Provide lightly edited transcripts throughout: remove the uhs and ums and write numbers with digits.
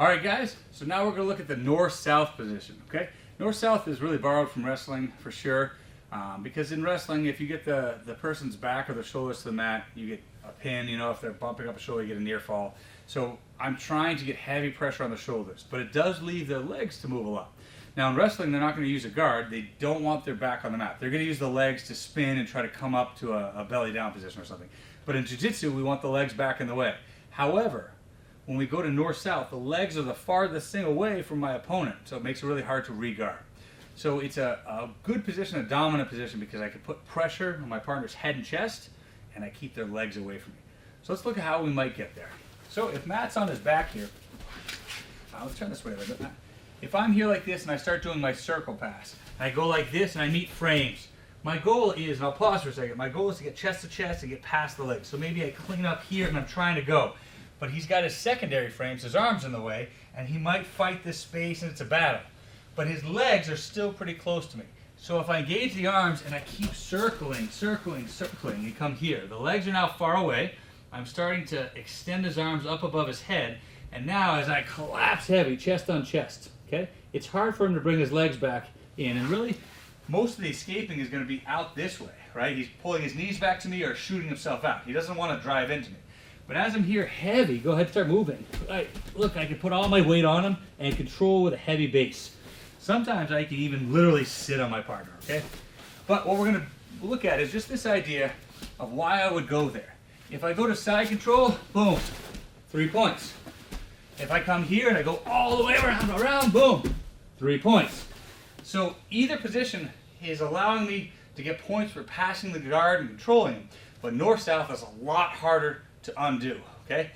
All right, guys, so now we're going to look at the north-south position, okay? North-south is really borrowed from wrestling for sure, because in wrestling, if you get the person's back or their shoulders to the mat, you get a pin. You know, if they're bumping up a shoulder, you get a near fall. So I'm trying to get heavy pressure on the shoulders, but it does leave their legs to move a lot. Now in wrestling, they're not going to use a guard. They don't want their back on the mat. They're going to use the legs to spin and try to come up to a belly down position or something. But in Jiu Jitsu, we want the legs back in the way. However, when we go to north-south, the legs are the farthest thing away from my opponent, so it makes it really hard to re-guard. So it's a good position, a dominant position, because I can put pressure on my partner's head and chest, and I keep their legs away from me. So let's look at how we might get there. So if Matt's on his back here, let's turn this way a little bit. If I'm here like this and I start doing my circle pass, and I go like this and I meet frames, my goal is, and I'll pause for a second, my goal is to get chest to chest and get past the legs. So maybe I clean up here and I'm trying to go. But he's got his secondary frames, his arms in the way, and he might fight this space and it's a battle. But his legs are still pretty close to me. So if I engage the arms and I keep circling, and come here, the legs are now far away. I'm starting to extend his arms up above his head, and now as I collapse heavy, chest on chest, okay? It's hard for him to bring his legs back in, and really, most of the escaping is going to be out this way, right? He's pulling his knees back to me or shooting himself out. He doesn't want to drive into me. But as I'm here heavy, go ahead and start moving. Look, I can put all my weight on him and control with a heavy base. Sometimes I can even literally sit on my partner, okay? But what we're going to look at is just this idea of why I would go there. If I go to side control, boom, 3 points. If I come here and I go all the way around, boom, 3 points. So either position is allowing me to get points for passing the guard and controlling him. But north-south is a lot harder to undo, okay?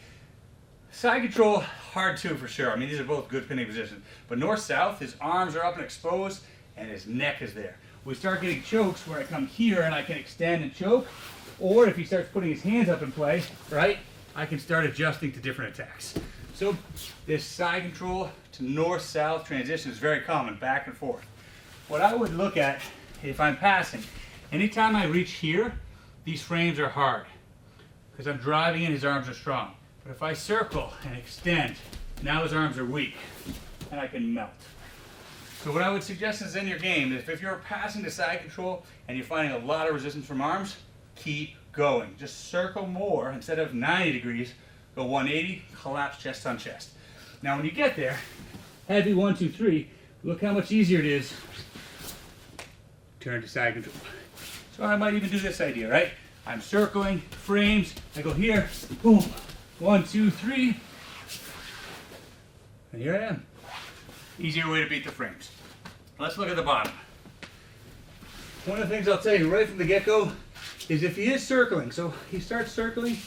Side control, hard too for sure. I mean, these are both good pinning positions. But north-south, his arms are up and exposed, and his neck is there. We start getting chokes where I come here and I can extend and choke, or if he starts putting his hands up in play, right, I can start adjusting to different attacks. So this side control to north-south transition is very common, back and forth. What I would look at if I'm passing, anytime I reach here, these frames are hard because I'm driving in, his arms are strong. But if I circle and extend, now his arms are weak and I can melt. So what I would suggest is in your game, if you're passing to side control and you're finding a lot of resistance from arms, keep going. Just circle more. Instead of 90 degrees, go 180, collapse chest on chest. Now when you get there, heavy 1, 2, 3, look how much easier it is. Turn to side control. So I might even do this idea, right? I'm circling, frames, I go here, boom, 1, 2, 3, and here I am. Easier way to beat the frames. Let's look at the bottom. One of the things I'll tell you right from the get-go is if he is circling, so he starts circling,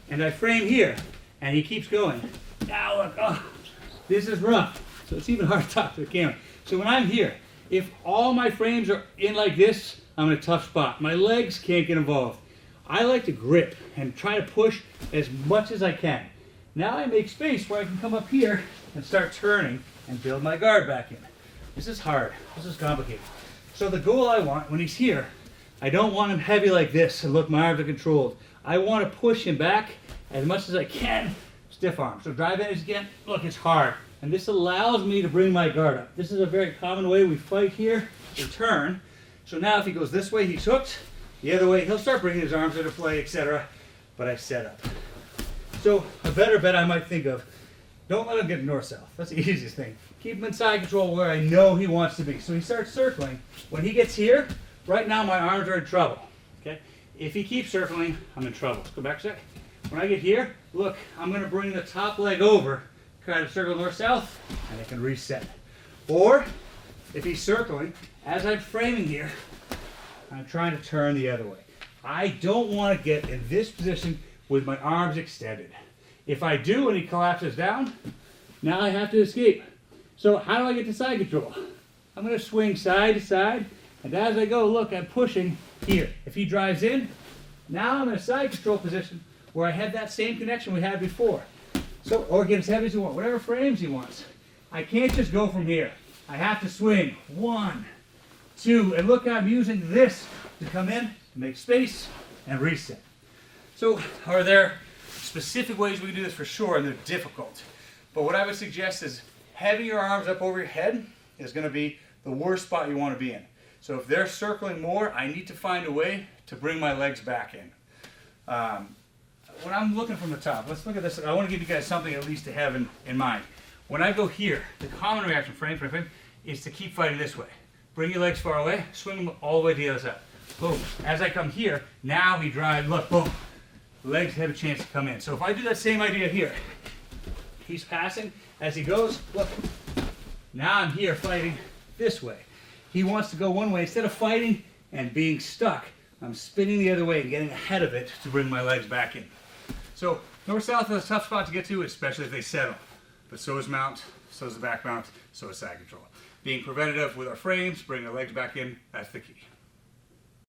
and I frame here, and he keeps going. Now look, oh, this is rough. So it's even hard to talk to the camera. So when I'm here, if all my frames are in like this, I'm in a tough spot. My legs can't get involved. I like to grip and try to push as much as I can. Now I make space where I can come up here and start turning and build my guard back in. This is hard. This is complicated. So the goal I want when he's here, I don't want him heavy like this and look, my arms are controlled. I want to push him back as much as I can, stiff arm. So drive in again, look, it's hard. And this allows me to bring my guard up. This is a very common way we fight here, we turn. So now if he goes this way, he's hooked. The other way, he'll start bringing his arms into play, etc. But I set up. So a better bet I might think of, don't let him get north-south. That's the easiest thing. Keep him in side control where I know he wants to be. So he starts circling. When he gets here, right now my arms are in trouble. Okay? If he keeps circling, I'm in trouble. Let's go back a sec. When I get here, look, I'm going to bring the top leg over, kind of circle north-south, and I can reset. Or, if he's circling, as I'm framing here, I'm trying to turn the other way. I don't want to get in this position with my arms extended. If I do and he collapses down, now I have to escape. So how do I get to side control? I'm going to swing side to side, and as I go, look, I'm pushing here. If he drives in, now I'm in a side control position where I have that same connection we had before. So, or get as heavy as he wants, whatever frames he wants. I can't just go from here. I have to swing. 1, 2, and look, I'm using this to come in, make space, and reset. So, are there specific ways we can do this? For sure, and they're difficult. But what I would suggest is having your arms up over your head is going to be the worst spot you want to be in. So if they're circling more, I need to find a way to bring my legs back in. When I'm looking from the top, let's look at this. I want to give you guys something at least to have in mind. When I go here, the common reaction, frame, is to keep fighting this way. Bring your legs far away, swing them all the way to the other side. Boom. As I come here, now we drive, look, boom. Legs have a chance to come in. So if I do that same idea here, he's passing. As he goes, look, now I'm here fighting this way. He wants to go one way. Instead of fighting and being stuck, I'm spinning the other way and getting ahead of it to bring my legs back in. So north-south is a tough spot to get to, especially if they settle. But so is mount, so is the back mount, so is side control. Being preventative with our frames, bring our legs back in, that's the key.